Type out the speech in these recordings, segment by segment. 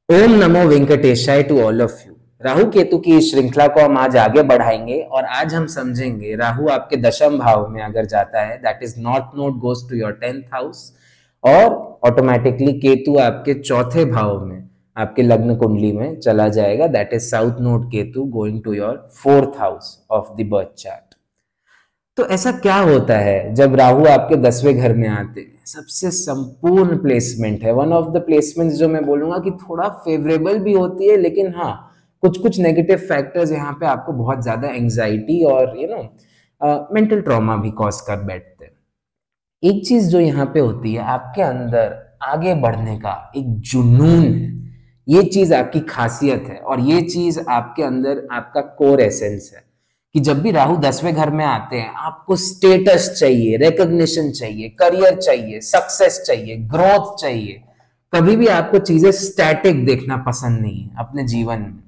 ओम नमो वेंकटेशाय to all of you. Rahu Ketu की इस श्रृंखला को हम आज आगे बढ़ाएंगे और आज हम समझेंगे राहु आपके दशम भाव में अगर जाता है that is north node goes to your 10th house, और ऑटोमेटिकली केतु आपके चौथे भाव में आपके लग्न कुंडली में चला जाएगा that is south node Ketu going to your 4th house of the birth chart. तो ऐसा क्या होता है जब राहु आपके 10वें घर में आते हैं? सबसे संपूर्ण प्लेसमेंट है, वन ऑफ द प्लेसमेंट्स जो मैं बोलूंगा कि थोड़ा फेवरेबल भी होती है, लेकिन हाँ कुछ कुछ नेगेटिव फैक्टर्स यहाँ पे आपको बहुत ज्यादा एंजाइटी और मेंटल ट्रॉमा भी कॉज कर बैठते हैं। एक चीज जो यहाँ पे होती है, आपके अंदर आगे बढ़ने का एक जुनून है, ये चीज आपकी खासियत है और ये चीज आपके अंदर आपका कोर एसेंस है कि जब भी राहु 10वें घर में आते हैं आपको स्टेटस चाहिए, रिकॉग्निशन चाहिए, करियर चाहिए, सक्सेस चाहिए, ग्रोथ चाहिए। कभी भी आपको चीजें स्टैटिक देखना पसंद नहीं है अपने जीवन में।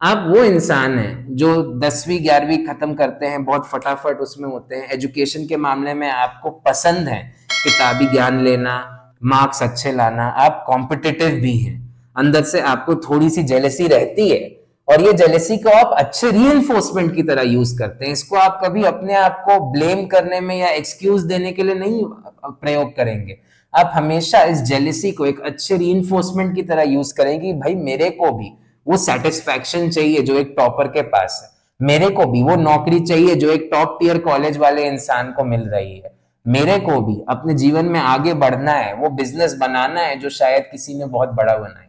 आप वो इंसान हैं जो 10वीं 11वीं खत्म करते हैं, बहुत फटाफट उसमें होते हैं। एजुकेशन के मामले में आपको पसंद है किताबी ज्ञान लेना, मार्क्स अच्छे लाना, आप कॉम्पिटिटिव भी हैं। अंदर से आपको थोड़ी सी जेलसी रहती है और ये जेलेसी को आप अच्छे रीइंफोर्समेंट की तरह यूज करते हैं। इसको आप कभी अपने आप को ब्लेम करने में या एक्सक्यूज देने के लिए नहीं प्रयोग करेंगे। आप हमेशा इस जेलेसी को एक अच्छे रीइंफोर्समेंट की तरह यूज करेंगे। भाई मेरे को भी वो सेटिस्फैक्शन चाहिए जो एक टॉपर के पास है, मेरे को भी वो नौकरी चाहिए जो एक टॉप टियर कॉलेज वाले इंसान को मिल रही है, मेरे को भी अपने जीवन में आगे बढ़ना है, वो बिजनेस बनाना है जो शायद किसी ने बहुत बड़ा बनाया।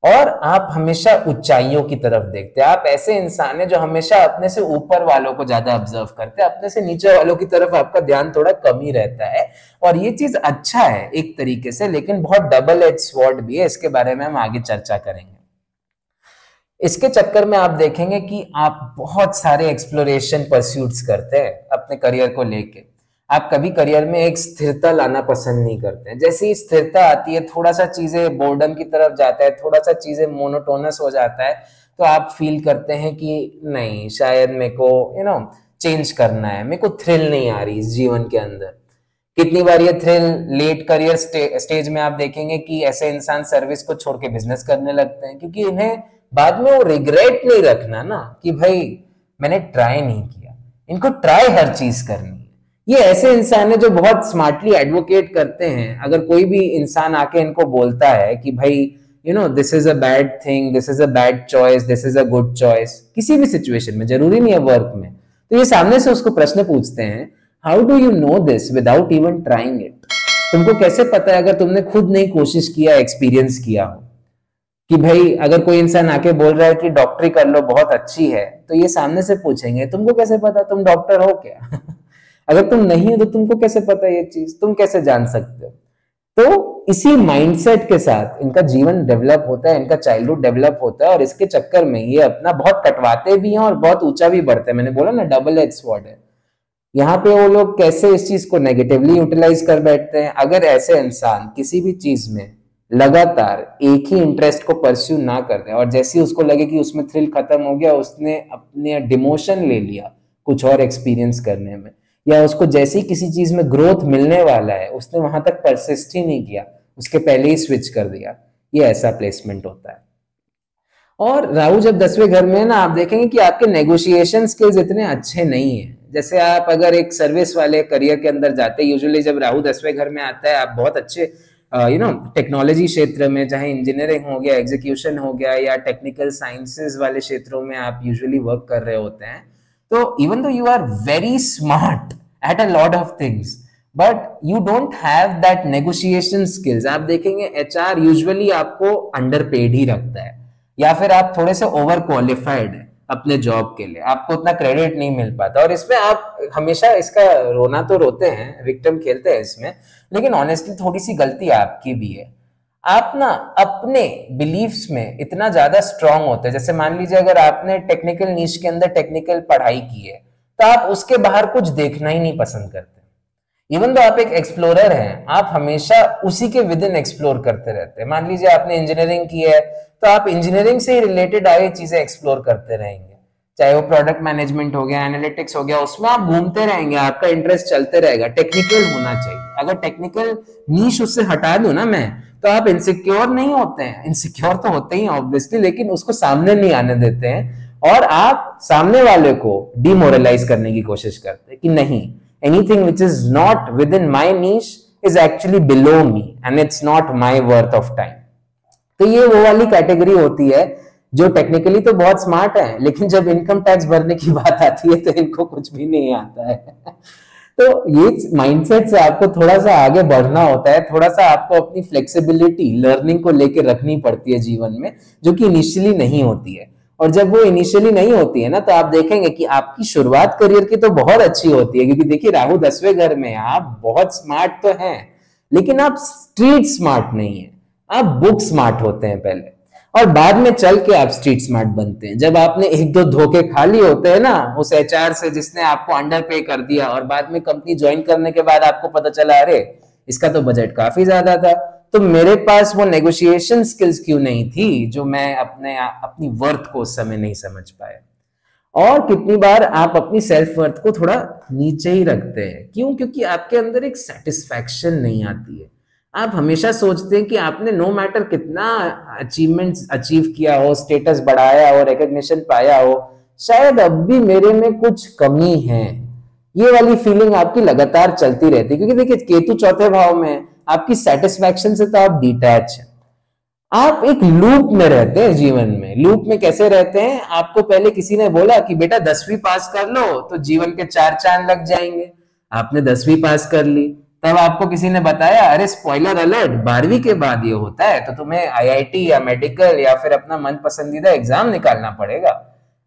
और आप हमेशा ऊंचाइयों की तरफ देखते हैं। आप ऐसे इंसान हैं जो हमेशा अपने से ऊपर वालों को ज्यादा ऑब्जर्व करते हैं, अपने से नीचे वालों की तरफ आपका ध्यान थोड़ा कम ही रहता है। और ये चीज अच्छा है एक तरीके से, लेकिन बहुत डबल एज स्वॉर्ड भी है। इसके बारे में हम आगे चर्चा करेंगे। इसके चक्कर में आप देखेंगे कि आप बहुत सारे एक्सप्लोरेशन परस्यूट्स करते हैं अपने करियर को लेके। आप कभी करियर में एक स्थिरता लाना पसंद नहीं करते हैं। जैसे ही स्थिरता आती है, थोड़ा सा चीजें बोर्डम की तरफ जाता है, थोड़ा सा चीजें मोनोटोनस हो जाता है, तो आप फील करते हैं कि नहीं, शायद मेरे को चेंज करना है, मेरे को थ्रिल नहीं आ रही इस जीवन के अंदर। कितनी बार ये थ्रिल लेट करियर स्टेज में आप देखेंगे कि ऐसे इंसान सर्विस को छोड़ के बिजनेस करने लगते हैं, क्योंकि इन्हें बाद में वो रिग्रेट नहीं रखना ना कि भाई मैंने ट्राई नहीं किया। इनको ट्राई हर चीज करनी है। ये ऐसे इंसान है जो बहुत स्मार्टली एडवोकेट करते हैं। अगर कोई भी इंसान आके इनको बोलता है कि भाई this is a bad thing, this is a bad choice, this is a good choice, किसी भी सिचुएशन में, जरूरी नहीं है वर्क में, तो ये सामने से उसको प्रश्न पूछते हैं, how do you know this without even trying it? तुमको कैसे पता है अगर तुमने खुद नहीं कोशिश किया, एक्सपीरियंस किया हो? कि भाई अगर कोई इंसान आके बोल रहा है कि डॉक्टरी कर लो बहुत अच्छी है, तो ये सामने से पूछेंगे तुमको कैसे पता, तुम डॉक्टर हो क्या? अगर तुम नहीं हो तो तुमको कैसे पता ये चीज, तुम कैसे जान सकते हो? तो इसी माइंडसेट के साथ इनका जीवन डेवलप होता है, इनका चाइल्डहुड डेवलप होता है, और इसके चक्कर में ये अपना बहुत कटवाते भी हैं और बहुत ऊंचा भी बढ़ते हैं। मैंने बोला ना, डबल एज स्वॉर्ड है। यहाँ पे वो लोग कैसे इस चीज को नेगेटिवली यूटिलाइज कर बैठते हैं। अगर ऐसे इंसान किसी भी चीज में लगातार एक ही इंटरेस्ट को परस्यू ना कर रहे और जैसे उसको लगे कि उसमें थ्रिल खत्म हो गया, उसने अपने डिमोशन ले लिया कुछ और एक्सपीरियंस करने में, या उसको जैसे ही किसी चीज में ग्रोथ मिलने वाला है उसने वहां तक परसिस्ट ही नहीं किया, उसके पहले ही स्विच कर दिया, ये ऐसा प्लेसमेंट होता है। और राहु जब 10वें घर में है ना, आप देखेंगे कि आपके नेगोशिएशन स्किल्स इतने अच्छे नहीं है। जैसे आप अगर एक सर्विस वाले करियर के अंदर जाते हैं, यूजुअली जब राहु 10वें घर में आता है, आप बहुत अच्छे टेक्नोलॉजी क्षेत्र में, चाहे इंजीनियरिंग हो गया, एग्जीक्यूशन हो गया, या टेक्निकल साइंसेस वाले क्षेत्रों में आप यूजुअली वर्क कर रहे होते हैं। तो even though you are very smart at a lot of things, but you don't have that negotiation skills. आप देखेंगे एचआर यूजुअली आपको अंडर पेड ही रखता है, या फिर आप थोड़े से ओवर क्वालिफाइड है अपने जॉब के लिए, आपको उतना क्रेडिट नहीं मिल पाता। और इसमें आप हमेशा इसका रोना तो रोते हैं, विक्टिम खेलते हैं इसमें, लेकिन ऑनेस्टली थोड़ी सी गलती आपकी भी है। आप ना अपने बिलीफ्स में इतना ज्यादा स्ट्रांग होते हैं। जैसे मान लीजिए अगर आपने टेक्निकल नीश के अंदर टेक्निकल पढ़ाई की है, तो आप उसके बाहर कुछ देखना ही नहीं पसंद करते। इवन तो आप एक एक्सप्लोरर हैं, आप हमेशा उसी के विद इन एक्सप्लोर करते रहते हैं। मान लीजिए आपने इंजीनियरिंग की है, तो आप इंजीनियरिंग से रिलेटेड आगे चीजें एक्सप्लोर करते रहेंगे, चाहे वो प्रोडक्ट मैनेजमेंट हो गया, एनालिटिक्स हो गया, उसमें आप घूमते रहेंगे, आपका इंटरेस्ट चलते रहेगा। टेक्निकल होना चाहिए। अगर टेक्निकल नीश उससे हटा दूं ना मैं, तो आप इनसिक्योर नहीं होते हैं, इनसिक्योर तो होते ही ऑब्वियसली, लेकिन उसको सामने नहीं आने देते हैं और आप सामने वाले को डिमोरलाइज करने की कोशिश करते हैं कि नहीं, anything which is not with in my niche is actually below me and it's not my worth of time. तो ये वो वाली कैटेगरी होती है जो टेक्निकली तो बहुत स्मार्ट है, लेकिन जब इनकम टैक्स भरने की बात आती है तो इनको कुछ भी नहीं आता है। तो ये माइंडसेट से आपको थोड़ा सा आगे बढ़ना होता है, थोड़ा सा आपको अपनी फ्लेक्सिबिलिटी लर्निंग को लेके रखनी पड़ती है जीवन में, जो कि इनिशियली नहीं होती है। और जब वो इनिशियली नहीं होती है ना, तो आप देखेंगे कि आपकी शुरुआत करियर की तो बहुत अच्छी होती है, क्योंकि देखिए राहु 10वें घर में, आप बहुत स्मार्ट तो हैं, लेकिन आप स्ट्रीट स्मार्ट नहीं है, आप बुक स्मार्ट होते हैं पहले, और बाद में चल के आप स्ट्रीट स्मार्ट बनते हैं। जब आपने एक दो धोखे खा लिए होते हैं ना उस एचआर से जिसने आपको अंडर पे कर दिया, और बाद में कंपनी ज्वाइन करने के बाद आपको पता चला अरे इसका तो बजट काफी ज्यादा था, तो मेरे पास वो नेगोशिएशन स्किल्स क्यों नहीं थी जो मैं अपनी वर्थ को उस समय नहीं समझ पाया। और कितनी बार आप अपनी सेल्फ वर्थ को थोड़ा नीचे ही रखते हैं, क्यों? क्योंकि आपके अंदर एक सेटिस्फैक्शन नहीं आती है। आप हमेशा सोचते हैं कि आपने नो मैटर कितना अचीवमेंट्स अचीव किया हो, स्टेटस बढ़ाया हो, रिकॉग्निशन पाया हो, शायद अब भी मेरे में कुछ कमी है। ये वाली फीलिंग आपकी लगातार चलती रहती है, क्योंकि देखिए केतु चौथे भाव में, आपकी सेटिस्फैक्शन से तो आप डिटैच हैं, आप एक लूप में रहते हैं जीवन में। लूप में कैसे रहते हैं? आपको पहले किसी ने बोला कि बेटा 10वीं पास कर लो तो जीवन के 4 चांद लग जाएंगे, आपने 10वीं पास कर ली। तब आपको किसी ने बताया अरे स्पॉइलर अलर्ट, 12वीं के बाद ये होता है, तो तुम्हें आईआईटी या मेडिकल या फिर अपना मन पसंदीदा एग्जाम निकालना पड़ेगा।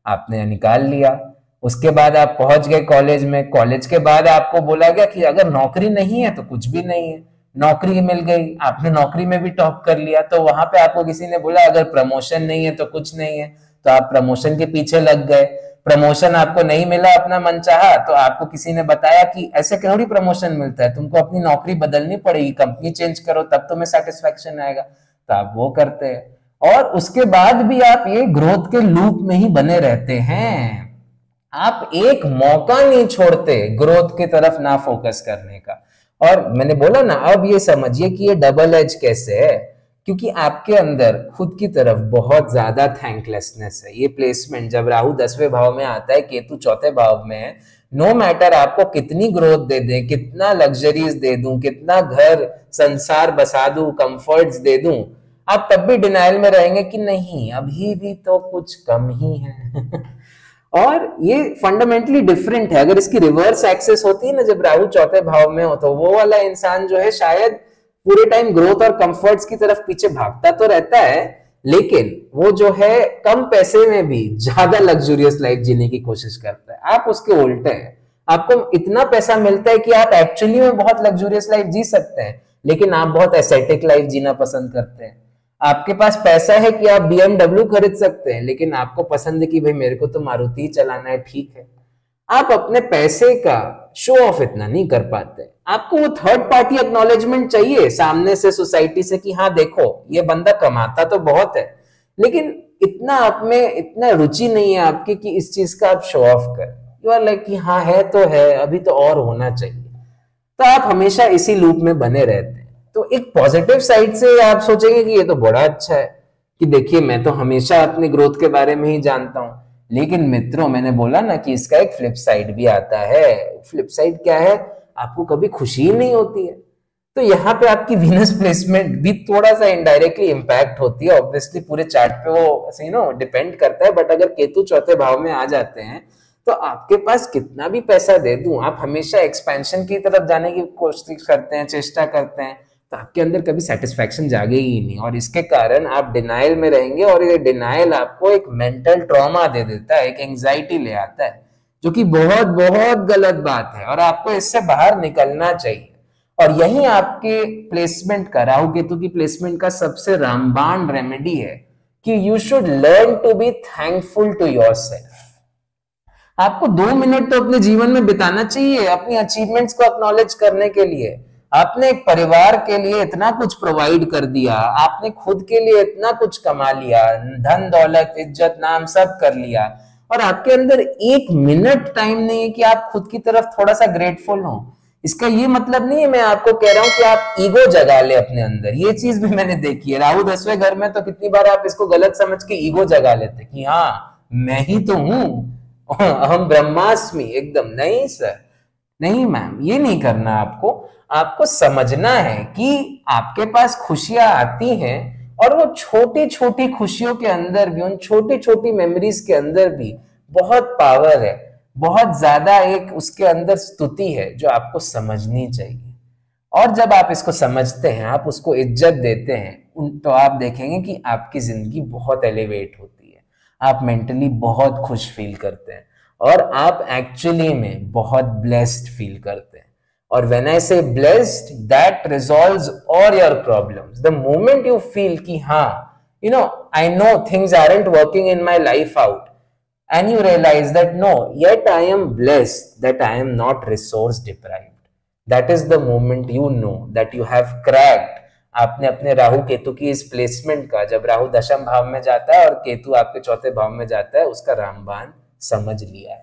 आपने निकाल लिया, उसके बाद आप पहुंच गए कॉलेज में। कॉलेज के बाद आपको बोला गया कि अगर नौकरी नहीं है तो कुछ भी नहीं है। नौकरी मिल गई, आपने नौकरी में भी टॉप कर लिया, तो वहां पे आपको किसी ने बोला अगर प्रमोशन नहीं है तो कुछ नहीं है, तो आप प्रमोशन के पीछे लग गए। प्रमोशन आपको नहीं मिला अपना मन चाहा, तो आपको किसी ने बताया कि ऐसे क्यों प्रमोशन मिलता है, तुमको अपनी नौकरी बदलनी पड़ेगी, कंपनी चेंज करो तब तुम्हें सेटिस्फेक्शन आएगा, तो आप वो करते हैं। और उसके बाद भी आप ये ग्रोथ के लूप में ही बने रहते हैं। आप एक मौका नहीं छोड़ते ग्रोथ की तरफ ना फोकस करने का। और मैंने बोला ना, अब ये समझिए कि ये डबल एज कैसे है, क्योंकि आपके अंदर खुद की तरफ बहुत ज्यादा थैंकलेसनेस है। ये प्लेसमेंट जब राहु 10वें भाव में आता है, केतु चौथे भाव में है, नो मैटर आपको कितनी ग्रोथ दे दे, कितना लग्जरीज दे दूं, कितना घर संसार बसा दूं, कंफर्ट्स दे दूं, आप तब भी डिनाइल में रहेंगे कि नहीं अभी भी तो कुछ कम ही है। और ये फंडामेंटली डिफरेंट है। अगर इसकी रिवर्स एक्सेस होती है ना, जब राहु चौथे भाव में हो, तो वो वाला इंसान जो है शायद पूरे टाइम ग्रोथ और कंफर्ट्स की तरफ पीछे भागता तो रहता है, लेकिन वो जो है कम पैसे में भी ज्यादा लग्जूरियस लाइफ जीने की कोशिश करता है। आप उसके उल्टे हैं, आपको इतना पैसा मिलता है कि आप एक्चुअली में बहुत लग्जूरियस लाइफ जी सकते हैं, लेकिन आप बहुत एस्थेटिक लाइफ जीना पसंद करते हैं। आपके पास पैसा है कि आप BMW खरीद सकते हैं, लेकिन आपको पसंद है कि भाई मेरे को तो मारुति ही चलाना है, ठीक है। आप अपने पैसे का शो ऑफ इतना नहीं कर पाते। आपको वो थर्ड पार्टी एक्नॉलेजमेंट चाहिए सामने से, सोसाइटी से, कि हाँ देखो ये बंदा कमाता तो बहुत है, लेकिन इतना आप में इतना रुचि नहीं है आपकी कि इस चीज का आप शो ऑफ करें। यू आर लाइक कि हाँ है तो है, अभी तो और होना चाहिए। तो आप हमेशा इसी लूप में बने रहते हैं। तो एक पॉजिटिव साइड से आप सोचेंगे कि ये तो बड़ा अच्छा है कि देखिए मैं तो हमेशा अपने ग्रोथ के बारे में ही जानता हूं, लेकिन मित्रों मैंने बोला ना कि इसका एक फ्लिप साइड भी आता है। फ्लिप साइड क्या है? आपको कभी खुशी ही नहीं होती है। तो यहाँ पे आपकी वीनस प्लेसमेंट भी थोड़ा सा इनडायरेक्टली इंपैक्ट होती है। ऑब्वियसली पूरे चार्ट पे वो डिपेंड करता है, बट अगर केतु चौथे भाव में आ जाते हैं तो आपके पास कितना भी पैसा दे दूं, आप हमेशा एक्सपेंशन की तरफ जाने की कोशिश करते हैं, चेष्टा करते हैं, तो आपके अंदर कभी सेटिस्फैक्शन जागे ही नहीं, और इसके कारण आप डिनाइल में रहेंगे। और ये डिनाइल आपको एक मेंटल ट्रॉमा दे देता है, एक एंजाइटी ले आता है, जो कि बहुत बहुत गलत बात है, और आपको इससे बाहर निकलना चाहिए। और यही आपके प्लेसमेंट का, राहु केतु की प्लेसमेंट का सबसे रामबाण रेमेडी है कि you should learn to be thankful to yourself. आपको 2 मिनट तो अपने जीवन में बिताना चाहिए अपनी अचीवमेंट्स को एक्नॉलेज करने के लिए। आपने एक परिवार के लिए इतना कुछ प्रोवाइड कर दिया, आपने खुद के लिए इतना कुछ कमा लिया, धन दौलत इज्जत नाम सब कर लिया, और आपके अंदर 1 मिनट टाइम नहीं है कि आप खुद की तरफ थोड़ा सा ग्रेटफुल हो इसका ये मतलब नहीं है मैं आपको कह रहा हूं कि आप ईगो जगा ले अपने अंदर, ये चीज भी मैंने देखी है। राहु 10वें घर में तो कितनी बार आप इसको गलत समझ के ईगो जगा लेते कि हाँ मैं ही तो हूं, हम ब्रह्मास्मि। एकदम नहीं सर, नहीं मैम, ये नहीं करना आपको। आपको समझना है कि आपके पास खुशियां आती हैं और वो छोटी छोटी खुशियों के अंदर भी, उन छोटी छोटी मेमोरीज के अंदर भी बहुत पावर है, बहुत ज्यादा एक उसके अंदर स्तुति है जो आपको समझनी चाहिए। और जब आप इसको समझते हैं, आप उसको इज्जत देते हैं, तो आप देखेंगे कि आपकी जिंदगी बहुत एलिवेट होती है, आप मेंटली बहुत खुश फील करते हैं और आप एक्चुअली में बहुत ब्लेस्ड फील करते हैं। और व्हेन आई से blessed, that resolves all your problems. The moment you feel कि हाँ I know things aren't working in my life out, and you realize that no, yet I am blessed that I am not resource deprived. That is the moment you know that you have cracked। आपने अपने राहु केतु की इस placement का, जब राहु दशम भाव में जाता है और केतु आपके चौथे भाव में जाता है, उसका रामबाण समझ लिया है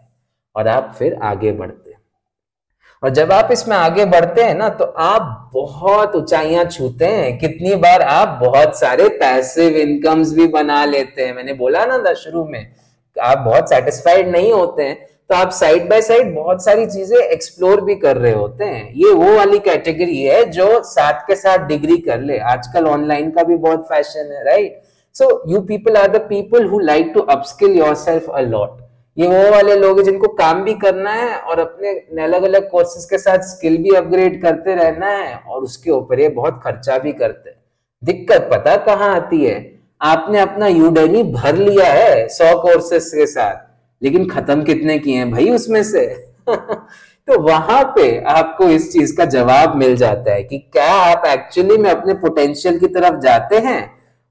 और आप फिर आगे बढ़ते हैं। और जब आप इसमें आगे बढ़ते हैं ना, तो आप बहुत ऊंचाइयां छूते हैं। कितनी बार आप बहुत सारे पैसिव इनकम्स भी बना लेते हैं। मैंने बोला ना था शुरू में, आप बहुत सेटिस्फाइड नहीं होते हैं तो आप साइड बाय साइड बहुत सारी चीजें एक्सप्लोर भी कर रहे होते हैं। ये वो वाली कैटेगरी है जो साथ के साथ डिग्री कर ले। आजकल ऑनलाइन का भी बहुत फैशन है, right? So you people are the people who like to upskill yourself a lot. ये वो वाले लोग हैं जिनको काम भी करना है और अपने अलग अलग कोर्सेज के साथ स्किल भी अपग्रेड करते रहना है और उसके ऊपर ये बहुत खर्चा भी करते हैं। दिक्कत पता कहाँ आती है? आपने अपना यूडेमी भर लिया है 100 कोर्सेस के साथ, लेकिन खत्म कितने किए हैं भाई उसमें से? तो वहां पे आपको इस चीज का जवाब मिल जाता है कि क्या आप एक्चुअली में अपने पोटेंशियल की तरफ जाते हैं।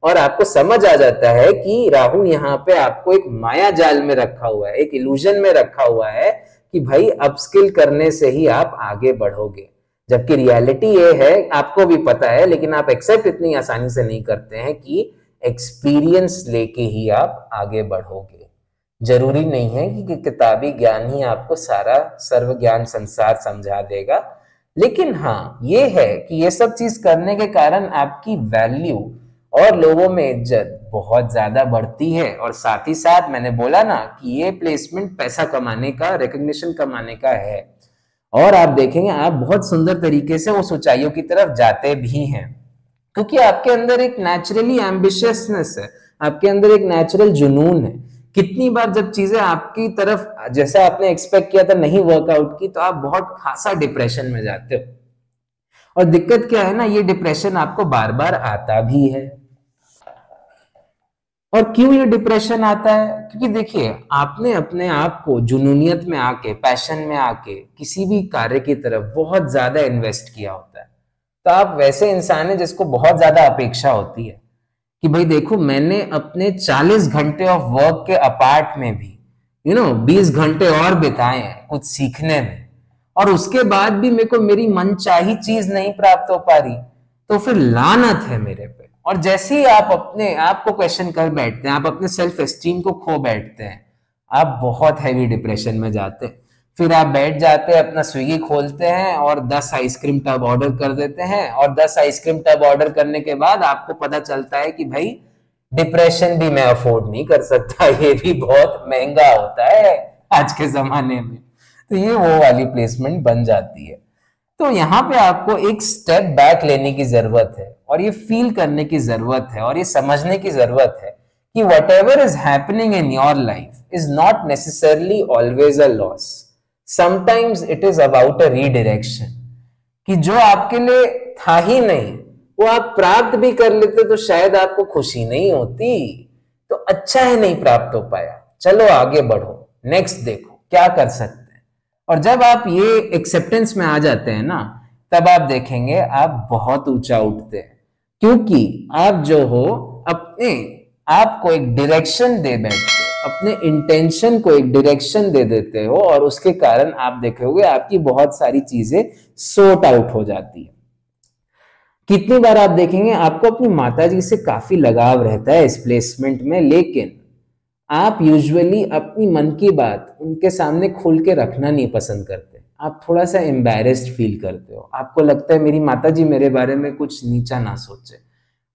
और आपको समझ आ जाता है कि राहु यहाँ पे आपको एक माया जाल में रखा हुआ है, एक इल्यूजन में रखा हुआ है कि भाई अपस्किल करने से ही आप आगे बढ़ोगे। जबकि रियलिटी ये है, आपको भी पता है, लेकिन आप एक्सेप्ट इतनी आसानी से नहीं करते हैं कि एक्सपीरियंस लेके ही आप आगे बढ़ोगे। जरूरी नहीं है कि किताबी ज्ञान ही आपको सारा सर्व ज्ञान संसार समझा देगा, लेकिन हाँ ये है कि ये सब चीज करने के कारण आपकी वैल्यू और लोगों में इज्जत बहुत ज्यादा बढ़ती है। और साथ ही साथ मैंने बोला ना कि ये प्लेसमेंट पैसा कमाने का, रिकॉग्निशन कमाने का है। और आप देखेंगे आप बहुत सुंदर तरीके से उस ऊंचाइयों की तरफ जाते भी हैं, क्योंकि आपके अंदर एक नेचुरली एम्बिशियसनेस है, आपके अंदर एक नेचुरल जुनून है। कितनी बार जब चीजें आपकी तरफ जैसा आपने एक्सपेक्ट किया था नहीं वर्कआउट की, तो आप बहुत खासा डिप्रेशन में जाते हो। और दिक्कत क्या है ना, ये डिप्रेशन आपको बार बार आता भी है। और क्यों ये डिप्रेशन आता है? क्योंकि देखिए आपने अपने आप को जुनूनियत में आके, पैशन में आके किसी भी कार्य की तरफ बहुत ज्यादा इन्वेस्ट किया होता है। तो आप वैसे इंसान हैं जिसको बहुत ज्यादा अपेक्षा होती है कि भाई देखो मैंने अपने 40 घंटे ऑफ वर्क के अपार्ट में भी 20 घंटे और बिताए हैं कुछ सीखने में, और उसके बाद भी मेरे को मेरी मनचाही चीज नहीं प्राप्त हो पा रही, तो फिर लानत है मेरे पे। और जैसे ही आप अपने आप को क्वेश्चन कर बैठते हैं, आप अपने सेल्फ एस्टीम को खो बैठते हैं, आप बहुत हैवी डिप्रेशन में जाते हैं। फिर आप बैठ जाते हैं, अपना स्विगी खोलते हैं और 10 आइसक्रीम टब ऑर्डर कर देते हैं। और 10 आइसक्रीम टब ऑर्डर करने के बाद आपको पता चलता है कि भाई डिप्रेशन भी मैं अफोर्ड नहीं कर सकता, ये भी बहुत महंगा होता है आज के जमाने में। तो ये वो वाली प्लेसमेंट बन जाती है। तो यहाँ पे आपको एक स्टेप बैक लेने की जरूरत है और ये फील करने की जरूरत है और ये समझने की जरूरत है कि whatever is happening in your life is not necessarily always a loss. Sometimes it is about a redirection, कि जो आपके लिए था ही नहीं वो आप प्राप्त भी कर लेते तो शायद आपको खुशी नहीं होती। तो अच्छा है नहीं प्राप्त हो पाया, चलो आगे बढ़ो, नेक्स्ट देखो क्या कर सकते हैं। और जब आप ये एक्सेप्टेंस में आ जाते हैं ना, तब आप देखेंगे आप बहुत ऊंचा उठते हैं, क्योंकि आप जो हो अपने आपको एक डायरेक्शन दे बैठते हो, अपने इंटेंशन को एक डायरेक्शन दे देते हो, और उसके कारण आप देखोगे आपकी बहुत सारी चीजें सॉर्ट आउट हो जाती है। कितनी बार आप देखेंगे आपको अपनी माताजी से काफी लगाव रहता है इस प्लेसमेंट में, लेकिन आप यूजुअली अपनी मन की बात उनके सामने खुल के रखना नहीं पसंद करते। आप थोड़ा सा एम्बैरेस्ड फील करते हो, आपको लगता है मेरी माताजी मेरे बारे में कुछ नीचा ना सोचे,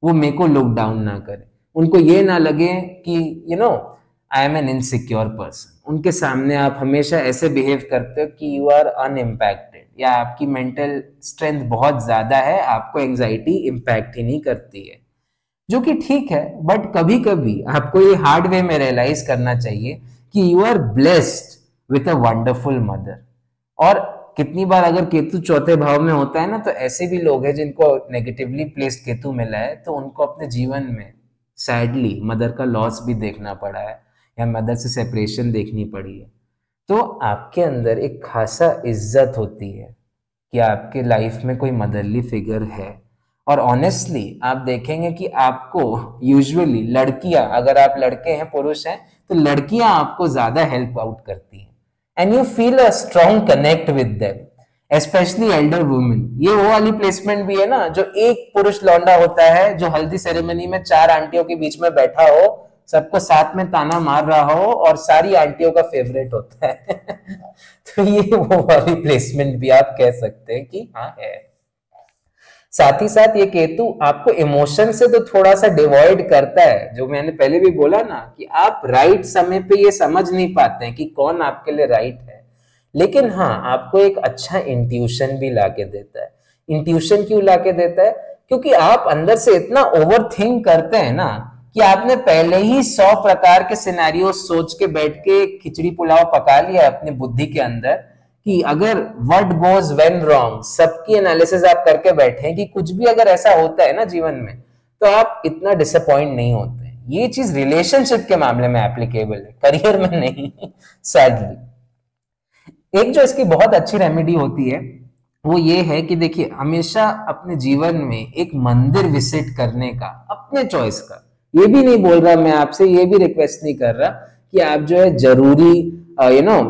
वो मेरे को लुक डाउन ना करे, उनको ये ना लगे कि I am N insecure person. उनके सामने आप हमेशा ऐसे बिहेव करते हो कि यू आर अनइम्पैक्टेड, या आपकी मेंटल स्ट्रेंथ बहुत ज्यादा है, आपको एंजाइटी इम्पैक्ट ही नहीं करती है, जो कि ठीक है। बट कभी कभी आपको ये हार्ड वे में रियलाइज करना चाहिए कि you are blessed with a wonderful mother. और कितनी बार अगर केतु चौथे भाव में होता है ना, तो ऐसे भी लोग हैं जिनको नेगेटिवली प्लेस्ड केतु मिला है, तो उनको अपने जीवन में सैडली मदर का लॉस भी देखना पड़ा है, या मदर से सेपरेशन देखनी पड़ी है। तो आपके अंदर एक खासा इज्जत होती है कि आपके लाइफ में कोई मदरली फिगर है। और ऑनेस्टली आप देखेंगे कि आपको यूजुअली लड़कियां, अगर आप लड़के हैं पुरुष हैं, तो लड़कियां आपको ज्यादा हेल्प आउट करती हैं, and you feel a strong connect with them, specially Elder women. ये वो वाली प्लेसमेंट भी है ना, जो एक पुरुष लौंडा होता है जो हल्दी सेरेमनी में 4 आंटियों के बीच में बैठा हो, सबको साथ में ताना मार रहा हो और सारी आंटियों का फेवरेट होता है तो ये वो वाली प्लेसमेंट भी आप कह सकते हैं कि हाँ है। साथ ही साथ ये केतु आपको इमोशन से तो थोड़ा सा डिवॉइड करता है, जो मैंने पहले भी बोला ना कि आप राइट समय पे ये समझ नहीं पाते हैं कि कौन आपके लिए राइट है, लेकिन हाँ आपको एक अच्छा इंट्यूशन भी लाके देता है। इंट्यूशन क्यों लाके देता है? क्योंकि आप अंदर से इतना ओवर थिंक करते हैं ना कि आपने पहले ही 100 प्रकार के सिनेरियो सोच के बैठ के खिचड़ी पुलाव पका लिया अपनी बुद्धि के अंदर कि अगर व्हाट गोज व्हेन रॉन्ग, सबकी एनालिसिस आप करके बैठे हैं कि कुछ भी अगर ऐसा होता है ना जीवन में, तो आप इतना डिसअपॉइंट नहीं होते। ये चीज रिलेशनशिप के मामले में एप्लीकेबल है, करियर में नहीं सैडली। एक जो इसकी बहुत अच्छी रेमेडी होती है वो ये है कि देखिए, हमेशा अपने जीवन में एक मंदिर विजिट करने का, अपने चॉइस का, ये भी नहीं बोल रहा मैं आपसे, ये भी रिक्वेस्ट नहीं कर रहा कि आप जो है जरूरी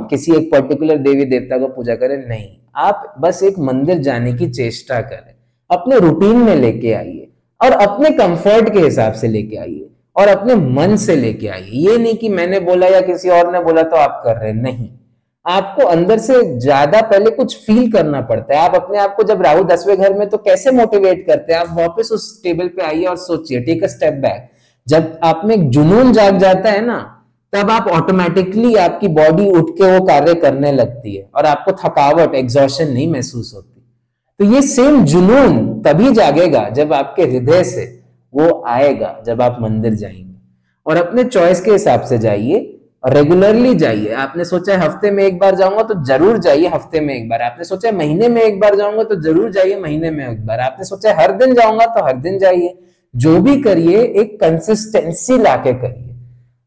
किसी एक पर्टिकुलर देवी देवता को पूजा करें, नहीं, आप बस एक मंदिर जाने की चेष्टा करें, अपने रूटीन में लेके आइए और अपने कंफर्ट के हिसाब से लेके आइए और अपने मन से लेके आइए। ये नहीं कि मैंने बोला या किसी और ने बोला तो आप कर रहे हैं, नहीं, आपको अंदर से ज्यादा पहले कुछ फील करना पड़ता है। आप अपने आप को जब राहु 10वें घर में तो कैसे मोटिवेट करते हैं? आप वापस उस टेबल पे आइए और सोचिए, टेक अ स्टेप बैक। जब आप में एक जुनून जाग जाता है ना, तब आप ऑटोमेटिकली आपकी बॉडी उठ के वो कार्य करने लगती है और आपको थकावट, एग्जॉशन नहीं महसूस होती। तो ये सेम जुनून तभी जागेगा जब आपके हृदय से वो आएगा, जब आप मंदिर जाएंगे। और अपने चॉइस के हिसाब से जाइए और रेगुलरली जाइए। आपने सोचा है हफ्ते में एक बार जाऊंगा तो जरूर जाइए हफ्ते में एक बार। आपने सोचा है महीने में एक बार जाऊंगा तो जरूर जाइए महीने में एक बार। आपने सोचा है हर दिन जाऊंगा तो हर दिन जाइए। जो भी करिए एक कंसिस्टेंसी लाके करिए,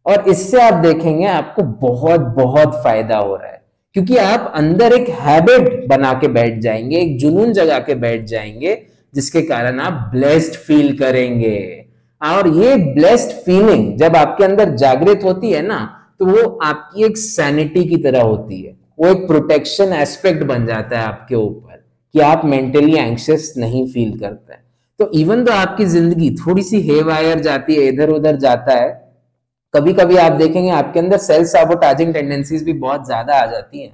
और इससे आप देखेंगे आपको बहुत बहुत फायदा हो रहा है, क्योंकि आप अंदर एक हैबिट बना के बैठ जाएंगे, एक जुनून जगा के बैठ जाएंगे, जिसके कारण आप ब्लेस्ड फील करेंगे। और ये ब्लेस्ड फीलिंग जब आपके अंदर जागृत होती है ना, तो वो आपकी एक सैनिटी की तरह होती है, वो एक प्रोटेक्शन एस्पेक्ट बन जाता है आपके ऊपर कि आप मेंटली एंग्शियस नहीं फील करते। तो इवन तो आपकी जिंदगी थोड़ी सी हेवायर जाती है, इधर उधर जाता है, कभी कभी आप देखेंगे आपके अंदर सेल्फ साबोटाजिंग टेंडेंसीज भी बहुत ज्यादा आ जाती हैं।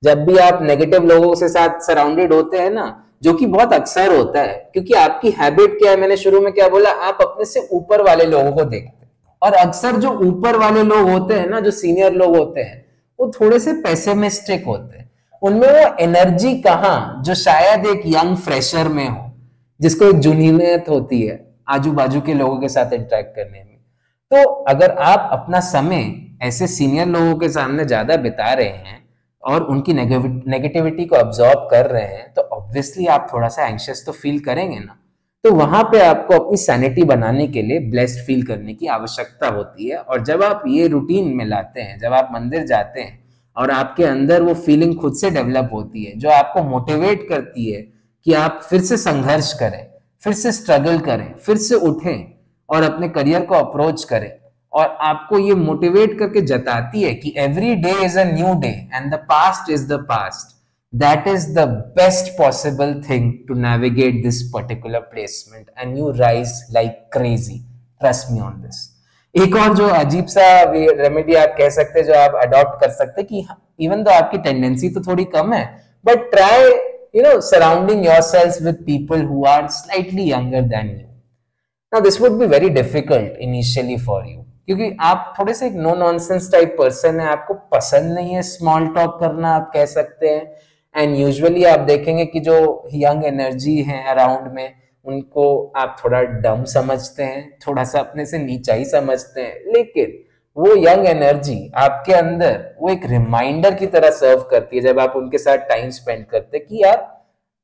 जब भी आप नेगेटिव लोगों से साथ सराउंडेड होते हैं ना, जो कि बहुत अक्सर होता है, क्योंकि आपकी हैबिट क्या है, मैंने शुरू में क्या बोला, आप अपने से ऊपर वाले लोगों को देखते हैं। और अक्सर जो ऊपर वाले लोग होते हैं ना, जो सीनियर लोग होते हैं, वो थोड़े से पेसिमिस्टिक होते हैं। उनमें वो एनर्जी कहाँ जो शायद एक यंग फ्रेशर में हो, जिसको एक जुनूनियत होती है आजू बाजू के लोगों के साथ इंटरेक्ट करने में। तो अगर आप अपना समय ऐसे सीनियर लोगों के सामने ज्यादा बिता रहे हैं और उनकी नेगेटिविटी को अब्सॉर्ब कर रहे हैं, तो ऑब्वियसली आप थोड़ा सा एंग्शियस तो फील करेंगे ना। तो वहां पे आपको अपनी सैनिटी बनाने के लिए ब्लेस्ड फील करने की आवश्यकता होती है। और जब आप ये रूटीन में लाते हैं, जब आप मंदिर जाते हैं और आपके अंदर वो फीलिंग खुद से डेवलप होती है, जो आपको मोटिवेट करती है कि आप फिर से संघर्ष करें, फिर से स्ट्रगल करें, फिर से उठें और अपने करियर को अप्रोच करें, और आपको ये मोटिवेट करके जताती है कि every day is a new day and the past is the past, that is the best possible thing to navigate this particular placement and you rise like crazy, trust me on this। एक और जो अजीब सा remedy आप कह सकते हैं, जो आप अडॉप्ट कर सकते हैं, कि इवन तो आपकी टेंडेंसी तो थोड़ी कम है, but try, surrounding yourselves with people who are slightly younger than you. Now this would be very difficult initially for you, क्योंकि आप थोड़े से एक नो नॉनसेंस टाइप पर्सन है, आपको पसंद नहीं है स्मॉल टॉक करना, आप कह सकते हैं। एंड यूजुअली आप देखेंगे कि जो यंग एनर्जी है अराउंड में, उनको आप थोड़ा डम समझते हैं, थोड़ा सा अपने से नीचा ही समझते हैं, लेकिन वो यंग एनर्जी आपके अंदर वो एक रिमाइंडर की तरह सर्व करती है जब आप उनके साथ टाइम स्पेंड करते हैं कि यार,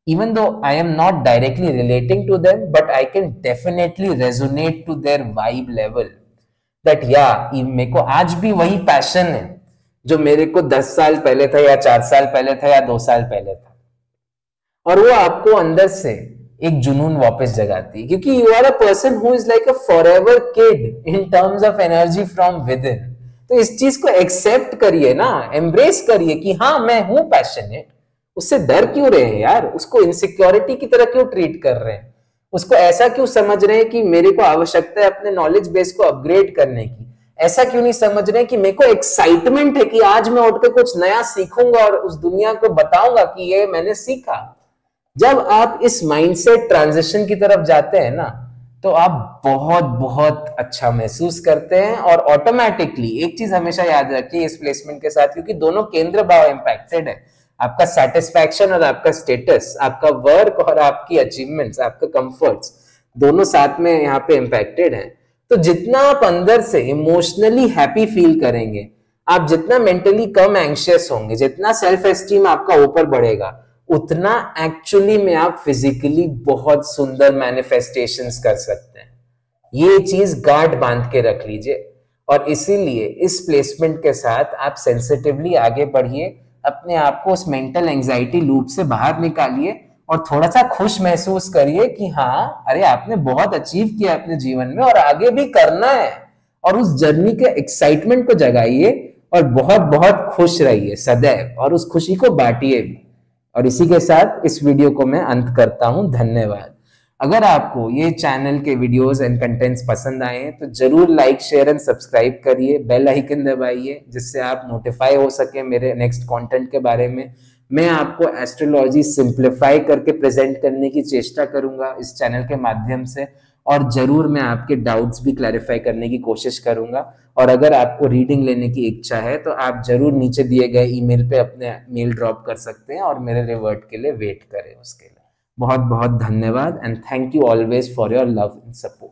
even though I am not directly relating to them, but I can definitely resonate to their vibe level. That yeah, मेरे को आज भी वही पैशन है जो मेरे को 10 साल पहले था, या 4 साल पहले था, या 2 साल पहले था, और वो आपको अंदर से एक जुनून वापस जगाती है, क्योंकि you are a person who is like a forever kid in terms of energy from within. तो इस चीज को एक्सेप्ट करिए ना, एम्ब्रेस करिए कि हाँ मैं हूं पैशनेट। उससे डर क्यों रहे हैं यार? उसको इनसिक्योरिटी की तरह क्यों ट्रीट कर रहे हैं? उसको ऐसा क्यों समझ रहे हैं कि मेरे को आवश्यकता है अपने नॉलेज बेस को अपग्रेड करने की? ऐसा क्यों नहीं समझ रहे हैं कि मेरे को एक्साइटमेंट है कि आज मैं उठ के कुछ नया सीखूंगा और उस दुनिया को बताऊंगा कि ये मैंने सीखा? जब आप इस माइंडसेट ट्रांजिशन की तरफ जाते हैं ना, तो आप बहुत बहुत अच्छा महसूस करते हैं। और ऑटोमेटिकली एक चीज हमेशा याद रखिए इस प्लेसमेंट के साथ, क्योंकि दोनों केंद्र भाव इंपैक्टेड है, आपका सेटिस्फैक्शन और आपका स्टेटस, आपका वर्क और आपकी अचीवमेंट्स, आपका कंफर्ट्स, दोनों साथ में यहाँ पे इंपैक्टेड हैं। तो जितना आप अंदर से इमोशनली हैप्पी फील करेंगे, आप जितना मेंटली कम एंशियस होंगे, जितना सेल्फ एस्टीम आपका ऊपर बढ़ेगा, उतना एक्चुअली में आप फिजिकली बहुत सुंदर मैनिफेस्टेशंस कर सकते हैं। ये चीज गांठ बांध के रख लीजिए। और इसीलिए इस प्लेसमेंट के साथ आप सेंसिटिवली आगे बढ़िए, अपने आप को उस मेंटल एंजाइटी लूप से बाहर निकालिए और थोड़ा सा खुश महसूस करिए कि हाँ, अरे आपने बहुत अचीव किया अपने जीवन में और आगे भी करना है। और उस जर्नी के एक्साइटमेंट को जगाइए और बहुत बहुत खुश रहिए सदैव, और उस खुशी को बांटिए भी। और इसी के साथ इस वीडियो को मैं अंत करता हूं। धन्यवाद। अगर आपको ये चैनल के वीडियोस एंड कंटेंट्स पसंद आए तो जरूर लाइक, शेयर एंड सब्सक्राइब करिए, बेल आइकन दबाइए, जिससे आप नोटिफाई हो सके मेरे नेक्स्ट कंटेंट के बारे में। मैं आपको एस्ट्रोलॉजी सिंप्लीफाई करके प्रेजेंट करने की चेष्टा करूंगा इस चैनल के माध्यम से, और जरूर मैं आपके डाउट्स भी क्लैरिफाई करने की कोशिश करूंगा। और अगर आपको रीडिंग लेने की इच्छा है तो आप जरूर नीचे दिए गए ईमेल पे अपने मेल ड्रॉप कर सकते हैं और मेरे रिवर्ट के लिए वेट करें उसके लिए। बहुत बहुत धन्यवाद and thank you always for your love and support.